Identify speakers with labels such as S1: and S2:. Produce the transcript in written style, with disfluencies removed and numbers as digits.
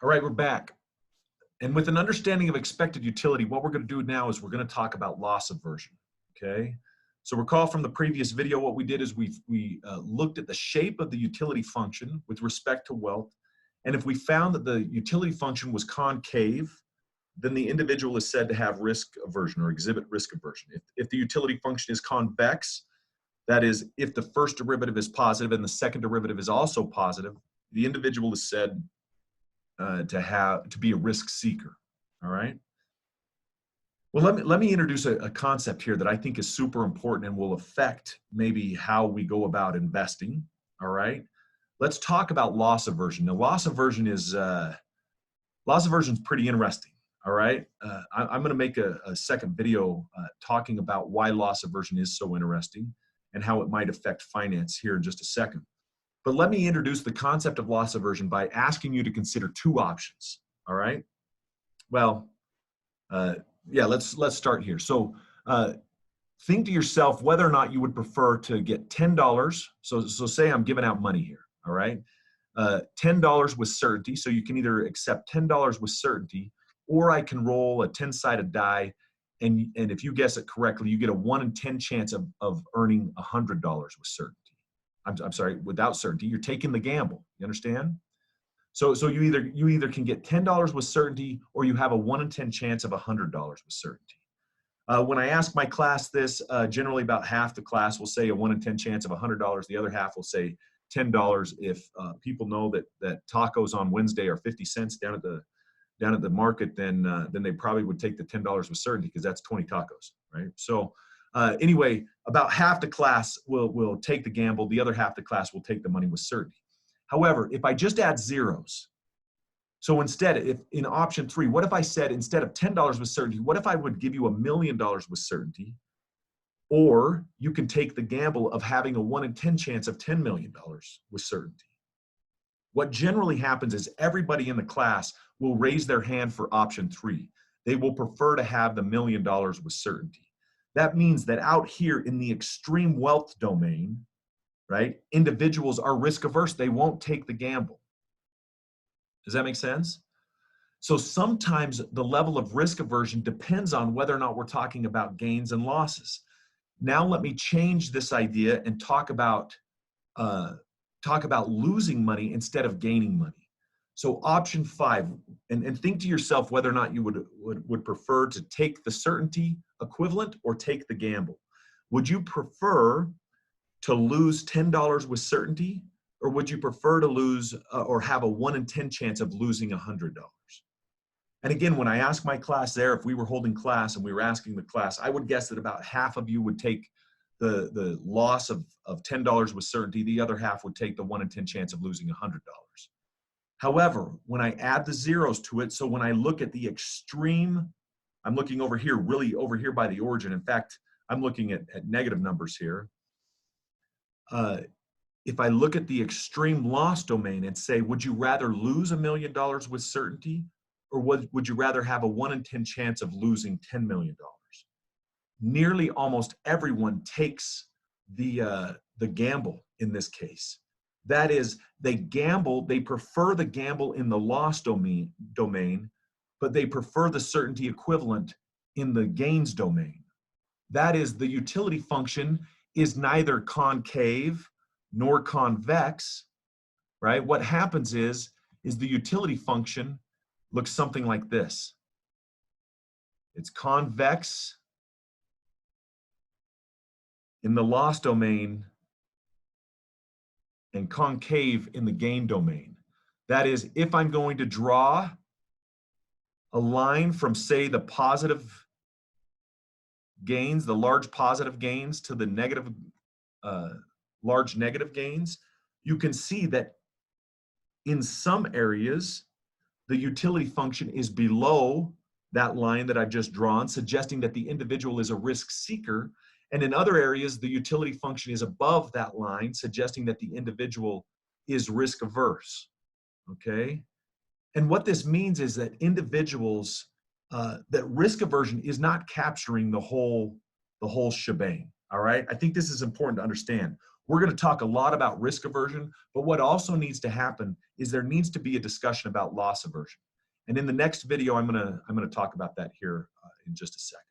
S1: All right, we're back. And with an understanding of expected utility, what we're going to do now is we're going to talk about loss aversion, okay? So recall from the previous video, what we did is we looked at the shape of the utility function with respect to wealth. And if we found that the utility function was concave, then the individual is said to have risk aversion or exhibit risk aversion. If the utility function is convex, that is, if the first derivative is positive and the second derivative is also positive, the individual is said to be a risk seeker. All right. Well, let me introduce a concept here that I think is super important and will affect maybe how we go about investing. All right. Let's talk about loss aversion. Now, loss aversion is pretty interesting. All right. I'm going to make a second video talking about why loss aversion is so interesting and how it might affect finance here in just a second. But let me introduce the concept of loss aversion by asking you to consider two options. All right. Well, yeah, let's start here. So think to yourself whether or not you would prefer to get $10. So say I'm giving out money here. All right. $10 with certainty. So you can either accept $10 with certainty, or I can roll a 10-sided die. And if you guess it correctly, you get a 1 in 10 chance of earning $100 with certainty. I'm sorry, without certainty. You're taking the gamble. You understand? So you either can get $10 with certainty, or you have a 1 in 10 chance of $100 with certainty. When I ask my class this, generally about half the class will say a 1 in 10 chance of $100. The other half will say $10 if people know that tacos on Wednesday are 50 cents down at the market, then they probably would take the $10 with certainty because that's 20 tacos, right? So anyway, about half the class will take the gamble. The other half the class will take the money with certainty. However, if I just add zeros, so instead, if in option 3, what if I said instead of $10 with certainty, what if I would give you $1 million with certainty, or you can take the gamble of having a 1 in 10 chance of $10 million with certainty? What generally happens is everybody in the class will raise their hand for option 3. They will prefer to have the $1 million with certainty. That means that out here in the extreme wealth domain, right, individuals are risk averse. They won't take the gamble. Does that make sense? So sometimes the level of risk aversion depends on whether or not we're talking about gains and losses. Now let me change this idea and talk about losing money instead of gaining money. So option 5, and think to yourself whether or not you would prefer to take the certainty equivalent or take the gamble. Would you prefer to lose $10 with certainty, or would you prefer to lose or have a 1 in 10 chance of losing $100? And again, when I ask my class there, if we were holding class and we were asking the class, I would guess that about half of you would take the loss of $10 with certainty. The other half would take the 1 in 10 chance of losing $100. However, when I add the zeros to it, so when I look at the extreme, I'm looking over here, really over here by the origin. In fact, I'm looking at negative numbers here. If I look at the extreme loss domain and say, would you rather lose $1 million with certainty, or would you rather have a 1 in 10 chance of losing $10 million? Nearly almost everyone takes the gamble in this case. That is, they prefer the gamble in the loss domain, but they prefer the certainty equivalent in the gains domain. That is, the utility function is neither concave nor convex, right? What happens is the utility function looks something like this. It's convex in the loss domain and concave in the gain domain. That is, if I'm going to draw a line from, say, the positive gains, the large positive gains, to the negative, large negative gains, you can see that in some areas, the utility function is below that line that I've just drawn, suggesting that the individual is a risk seeker. And in other areas, the utility function is above that line, suggesting that the individual is risk averse, okay? And what this means is that individuals, that risk aversion is not capturing the whole shebang, all right? I think this is important to understand. We're going to talk a lot about risk aversion, but what also needs to happen is there needs to be a discussion about loss aversion. And in the next video, I'm going to talk about that here in just a second.